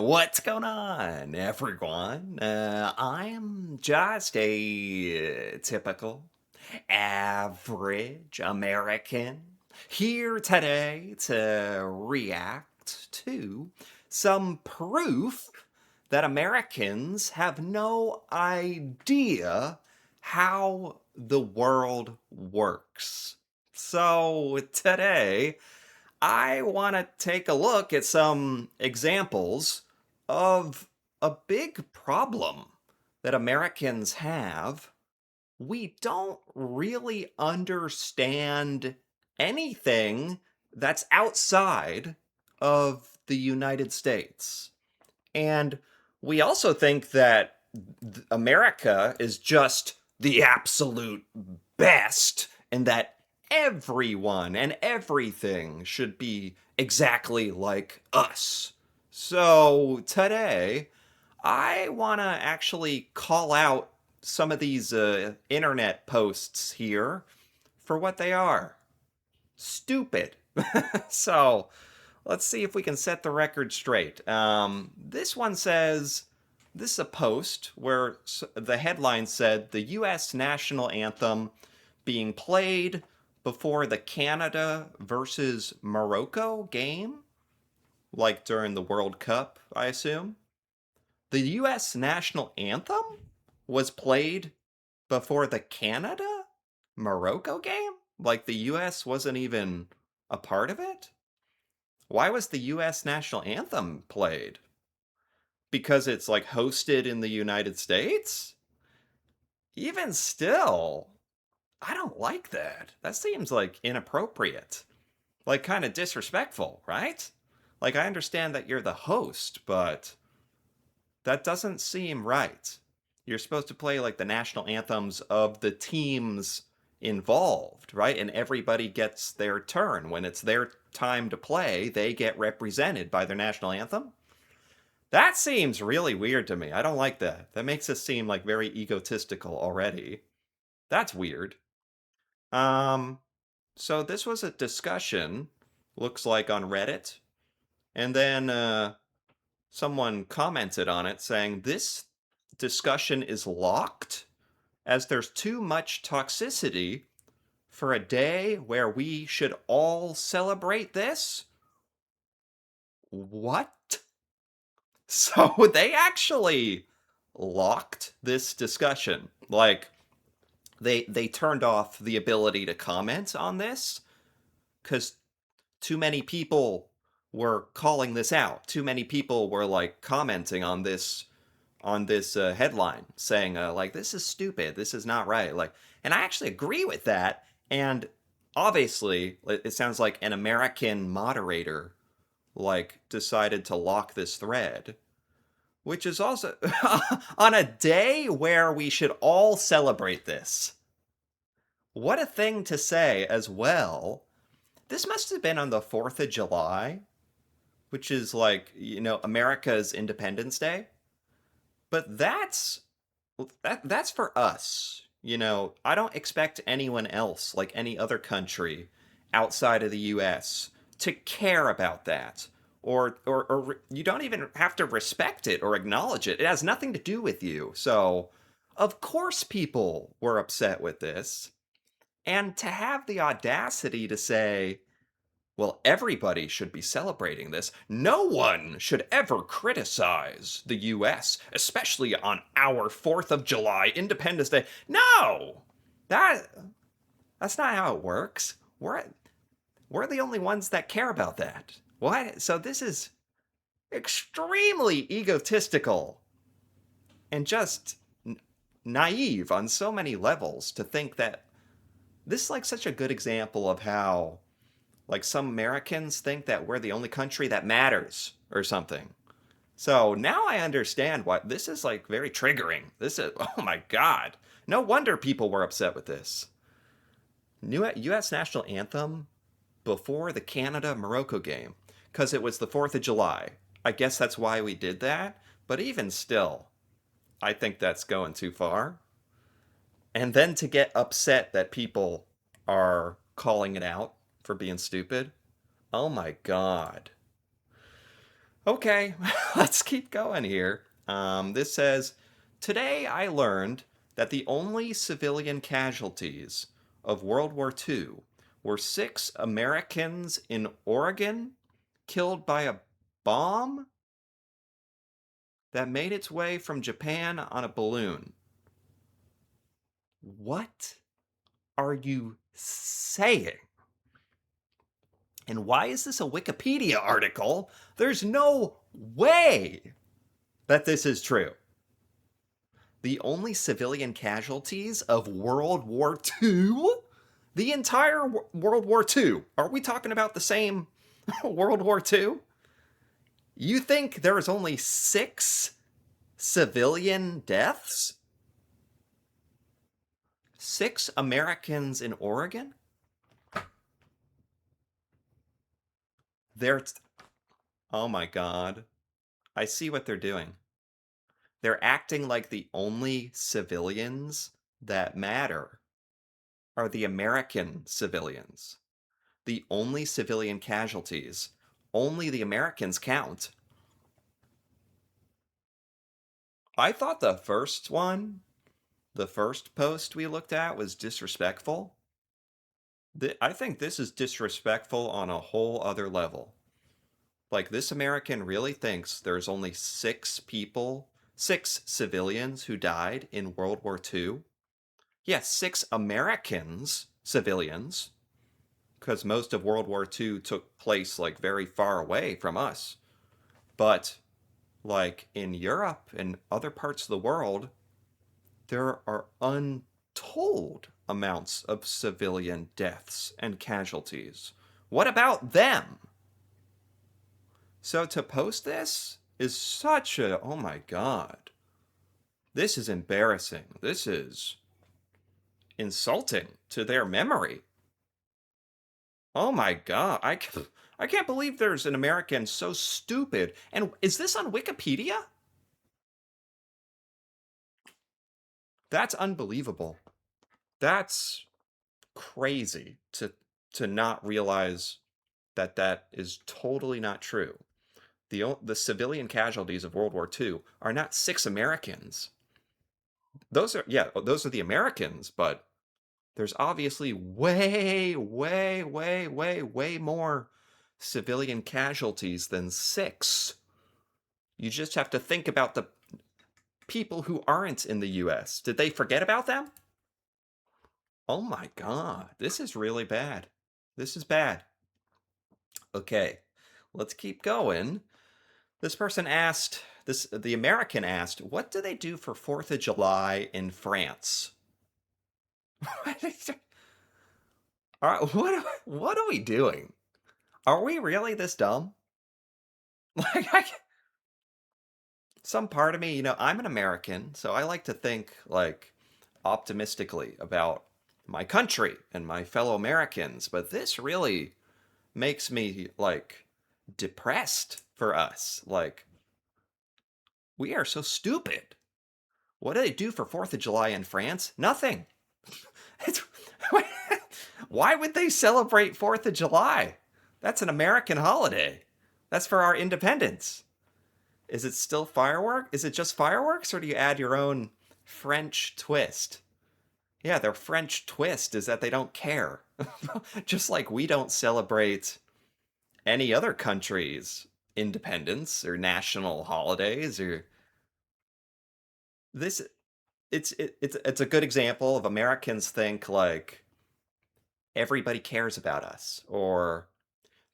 What's going on, everyone? I'm just a typical, average American here today to react to some proof that Americans have no idea how the world works. So today, I want to take a look at some examples of a big problem that Americans have. We don't really understand anything that's outside of the United States. And we also think that America is just the absolute best and that everyone and everything should be exactly like us. So today, I want to actually call out some of these internet posts here for what they are: stupid. So let's see if we can set the record straight. This one says, this is a post where the headline said the U.S. national anthem being played before the Canada versus Morocco game, like during the World Cup, I assume. The U.S. national anthem was played before the Canada Morocco game? Like the US wasn't even a part of it? Why was the US national anthem played? Because it's like hosted in the United States? Even still, I don't like that. That seems like inappropriate. Like kind of disrespectful, right? Like I understand that you're the host, but that doesn't seem right. You're supposed to play like the national anthems of the teams involved, right? And everybody gets their turn. When it's their time to play, they get represented by their national anthem. That seems really weird to me. I don't like that. That makes us seem like very egotistical already. That's weird. Um, so this was a discussion, looks like on Reddit, and then someone commented on it saying this discussion is locked as there's too much toxicity for a day where we should all celebrate this. What? So they actually locked this discussion. Like they turned off the ability to comment on this cuz too many people were calling this out. Too many people were like commenting on this headline saying like this is stupid, this is not right, like, and I actually agree with that. And obviously it sounds like an American moderator like decided to lock this thread, which is also on a day where we should all celebrate this. What a thing to say as well. This must have been on the 4th of July, which is like, America's Independence Day. But that's for us. I don't expect anyone else, like any other country outside of the US, to care about that. Or you don't even have to respect it or acknowledge it. It has nothing to do with you. So, of course, people were upset with this. And to have the audacity to say, well, everybody should be celebrating this. No one should ever criticize the US, especially on our 4th of July Independence Day. No! That that's not how it works. We're the only ones that care about that. What? So this is extremely egotistical and just naive on so many levels to think that this is like such a good example of how like some Americans think that we're the only country that matters or something. So now I understand why this is like very triggering. This is, oh my God. No wonder people were upset with this. New US national anthem before the Canada Morocco game because it was the 4th of July. I guess that's why we did that. But even still, I think that's going too far. And then to get upset that people are calling it out for being stupid. Oh my God. Okay, let's keep going here. This says, today I learned that the only civilian casualties of World War II were 6 Americans in Oregon killed by a bomb that made its way from Japan on a balloon. What are you saying? And why is this a Wikipedia article? There's no way that this is true. The only civilian casualties of World War II? The entire World War II. Are we talking about the same World War II? You think there was only 6 civilian deaths? 6 Americans in Oregon? They're. Oh my god. I see what they're doing. They're acting like the only civilians that matter are the American civilians. The only civilian casualties. Only the Americans count. I thought the first post we looked at was disrespectful. I think this is disrespectful on a whole other level. Like, this American really thinks there's only 6 people, 6 civilians who died in World War II. Yes, 6 Americans, civilians, because most of World War II took place like very far away from us. But like in Europe and other parts of the world, there are untold amounts of civilian deaths and casualties. What about them? So to post this is such a, oh my god. This is embarrassing. This is insulting to their memory. Oh my god. I can't believe there's an American so stupid. And is this on Wikipedia? That's unbelievable. That's crazy to not realize that that is totally not true. The civilian casualties of World War II are not 6 Americans. Those are the Americans, but there's obviously way, way, way, way, way more civilian casualties than 6. You just have to think about the people who aren't in the US. Did they forget about them? Oh my god, this is really bad. This is bad. Okay, let's keep going. This person asked, the American asked, what do they do for 4th of July in France? All right, what are we doing? Are we really this dumb? Like, some part of me, I'm an American, so I like to think like optimistically about my country and my fellow Americans, but this really makes me like depressed for us. Like, we are so stupid. What do they do for 4th of July in France? Nothing. It's, why would they celebrate 4th of July? That's an American holiday. That's for our independence. Is it still firework? Is it just fireworks, or do you add your own French twist? Yeah, their French twist is that they don't care. Just like we don't celebrate any other country's independence or national holidays or this it's a good example of Americans think like everybody cares about us, or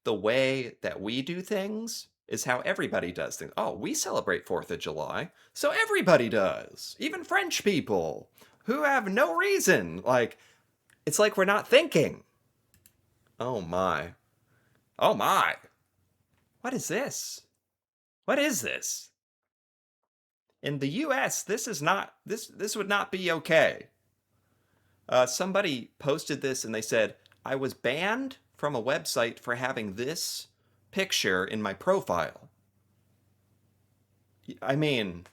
the way that we do things is how everybody does things. Oh, we celebrate 4th of July, so everybody does. Even French people who have no reason. Like, it's like we're not thinking. Oh my. Oh my. What is this? What is this? In the US, this is not this would not be okay. Somebody posted this and they said, I was banned from a website for having this picture in my profile. I mean,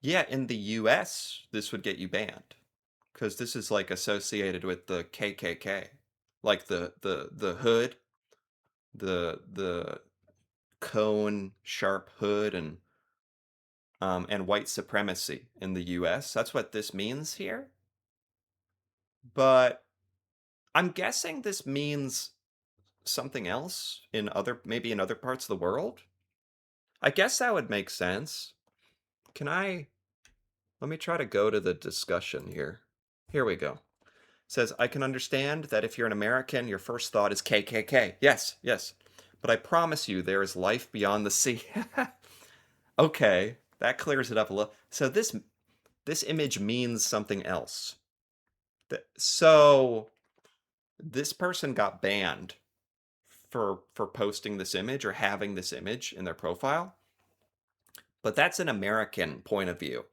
yeah, in the US, this would get you banned because this is like associated with the KKK, like the hood, the cone, sharp hood, and white supremacy in the US. That's what this means here. But I'm guessing this means something else in other, maybe in other parts of the world. I guess that would make sense. Can I, let me try to go to the discussion here. Here we go. It says, I can understand that if you're an American, your first thought is KKK. Yes, yes. But I promise you there is life beyond the sea. Okay, that clears it up a little. So this image means something else. So this person got banned for posting this image or having this image in their profile. But that's an American point of view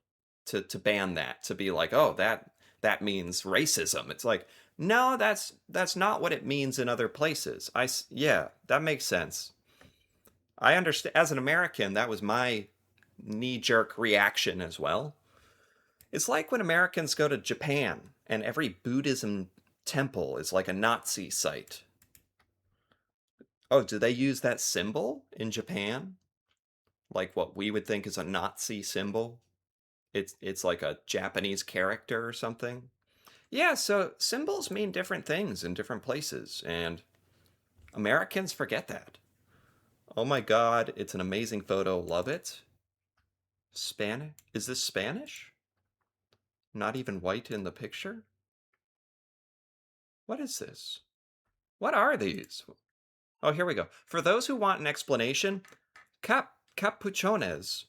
to ban that, to be like, oh, that means racism. It's like, no, that's not what it means in other places. Yeah, that makes sense. I understand. As an American, that was my knee-jerk reaction as well. It's like when Americans go to Japan and every Buddhism temple is like a Nazi site. Oh, do they use that symbol in Japan? Like what we would think is a Nazi symbol? It's like a Japanese character or something. Yeah, so symbols mean different things in different places, and Americans forget that. Oh my God, it's an amazing photo. Love it. Spanish? Is this Spanish? Not even white in the picture? What is this? What are these? Oh, here we go. For those who want an explanation, capuchones,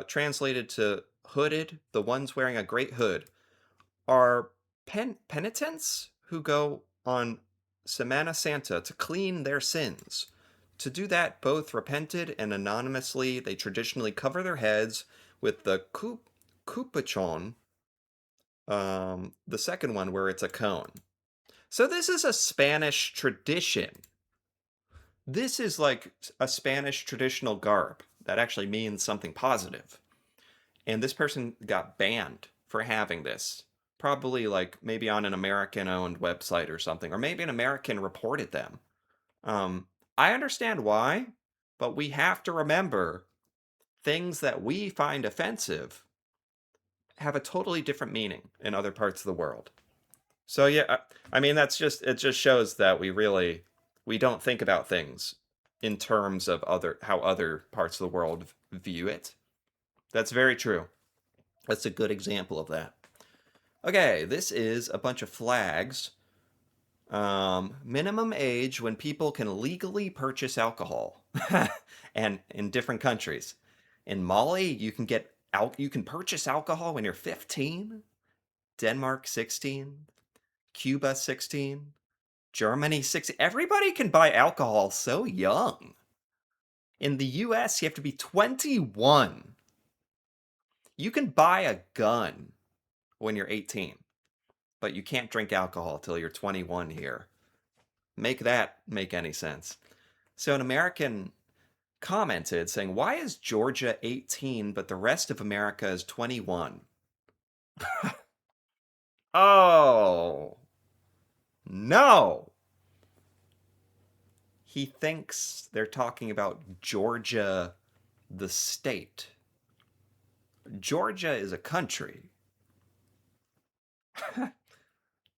translated to hooded, the ones wearing a great hood, are penitents who go on Semana Santa to clean their sins. To do that, both repented and anonymously, they traditionally cover their heads with the capuchon, the second one where it's a cone. So this is a Spanish tradition. This is like a Spanish traditional garb that actually means something positive. And this person got banned for having this. Probably like maybe on an American owned website or something, or maybe an American reported them. I understand why, but we have to remember things that we find offensive have a totally different meaning in other parts of the world. So yeah, I mean that's just it just shows that we don't think about things in terms of other how other parts of the world view it. That's very true. That's a good example of that. Okay, this is a bunch of flags. Minimum age when people can legally purchase alcohol, and in different countries. In Mali, you can purchase alcohol when you're 15. Denmark 16. Cuba 16. Germany 16. Everybody can buy alcohol so young. In the US, you have to be 21. You can buy a gun when you're 18, but you can't drink alcohol till you're 21 here. Make that make any sense. So an American commented saying, why is Georgia 18 but the rest of America is 21? Oh, no. He thinks they're talking about Georgia, the state. Georgia is a country.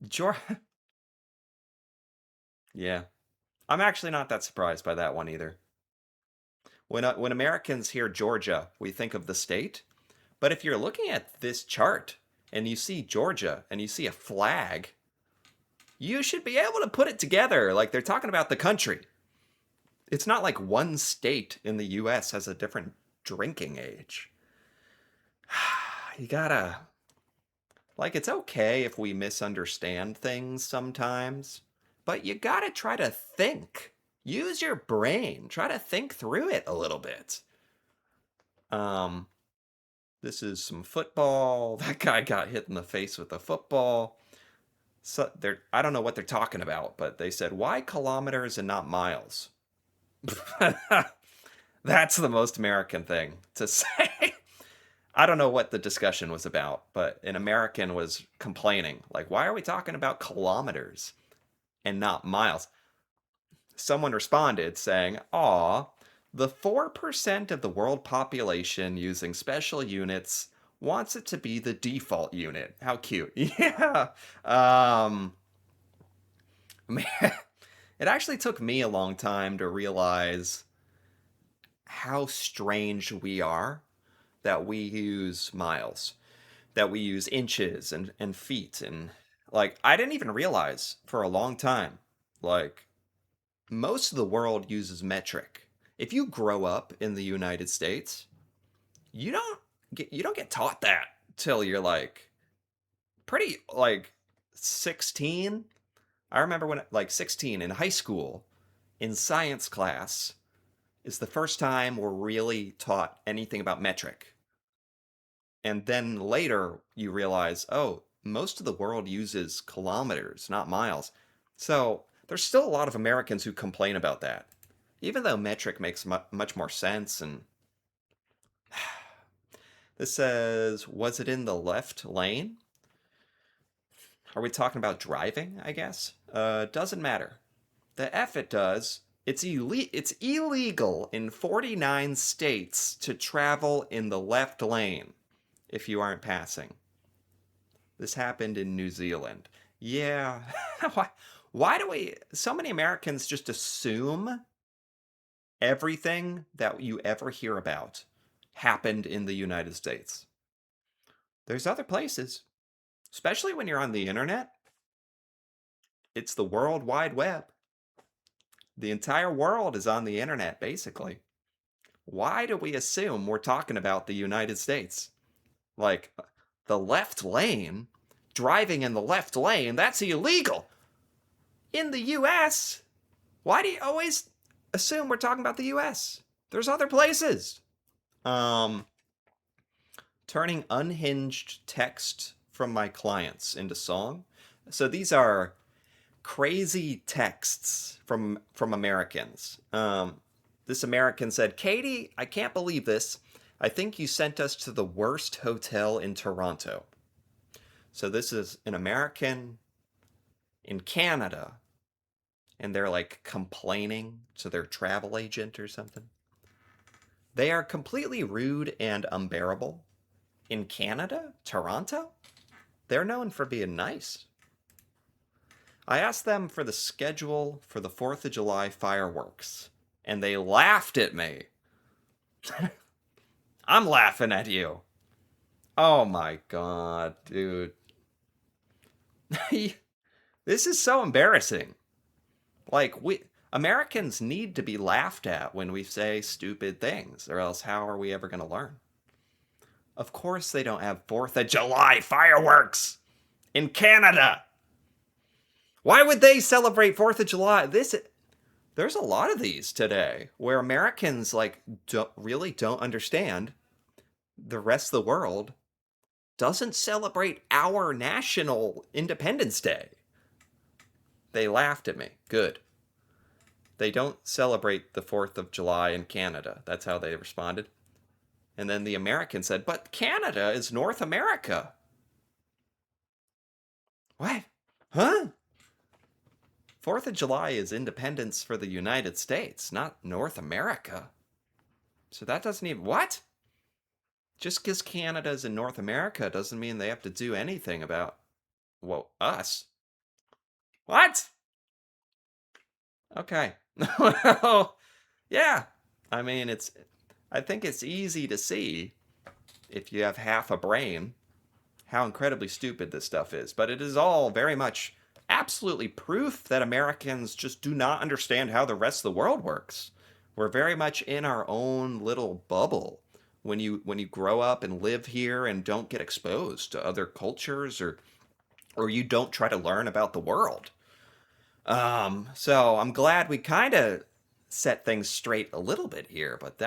Georgia. Yeah. I'm actually not that surprised by that one either. When Americans hear Georgia, we think of the state. But if you're looking at this chart and you see Georgia and you see a flag, you should be able to put it together like they're talking about the country. It's not like one state in the US has a different drinking age. You gotta, like, it's okay if we misunderstand things sometimes, but you gotta try to think. Use your brain. Try to think through it a little bit. Um, this is some football. That guy got hit in the face with a football. So I don't know what they're talking about, but they said, why kilometers and not miles? That's the most American thing to say. I don't know what the discussion was about, but an American was complaining, like, why are we talking about kilometers and not miles? Someone responded saying, aw, The 4% of the world population using special units wants it to be the default unit. How cute. Yeah. Um, Man, it actually took me a long time to realize how strange we are that we use miles, that we use inches and feet. And like, I didn't even realize for a long time, like, most of the world uses metric. If you grow up in the United States, you don't get taught that till you're like pretty like 16. I remember when like 16 in high school in science class is the first time we're really taught anything about metric. And then later you realize, oh, most of the world uses kilometers, not miles. So there's still a lot of Americans who complain about that. Even though metric makes much more sense. And this says, was it in the left lane? Are we talking about driving, I guess? Doesn't matter. The F it does. It's illegal in 49 states to travel in the left lane if you aren't passing. This happened in New Zealand. Yeah. Why do so many Americans just assume everything that you ever hear about happened in the United States? There's other places, especially when you're on the internet. It's the World Wide Web. The entire world is on the internet, basically. Why do we assume we're talking about the United States? Like, the left lane, driving in the left lane, that's illegal. In the US, why do you always assume we're talking about the US? There's other places. Um, Turning unhinged text from my clients into song. So these are crazy texts from Americans. This American said, "Katie, I can't believe this. I think you sent us to the worst hotel in Toronto." So this is an American in Canada, and they're like complaining to their travel agent or something. They are completely rude and unbearable. In Canada, Toronto, they're known for being nice. I asked them for the schedule for the 4th of July fireworks, and they laughed at me. I'm laughing at you. Oh my god, dude. This is so embarrassing. Like, we Americans need to be laughed at when we say stupid things, or else how are we ever going to learn? Of course they don't have 4th of July fireworks in Canada. Why would they celebrate 4th of July? There's a lot of these today where Americans like really don't understand the rest of the world doesn't celebrate our national Independence Day. They laughed at me. Good. They don't celebrate the 4th of July in Canada. That's how they responded. And then the American said, "But Canada is North America." What? Huh? 4th of July is independence for the United States, not North America. So that doesn't even. What? Just because Canada's in North America doesn't mean they have to do anything about, well, us. What? Okay. Well, yeah. I mean, I think it's easy to see if you have half a brain how incredibly stupid this stuff is. But it is all very much absolutely proof that Americans just do not understand how the rest of the world works. We're very much in our own little bubble. When you grow up and live here and don't get exposed to other cultures, or you don't try to learn about the world. So I'm glad we kind of set things straight a little bit here, but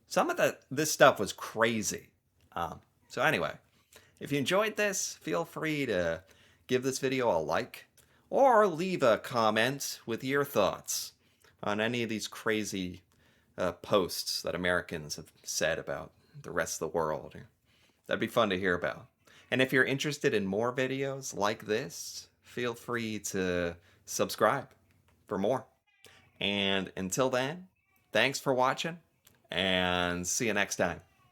some of this stuff was crazy. So anyway, if you enjoyed this, feel free to give this video a like or leave a comment with your thoughts on any of these crazy posts that Americans have said about the rest of the world. That'd be fun to hear about. And if you're interested in more videos like this, feel free to subscribe for more. And until then, Thanks for watching, and see you next time.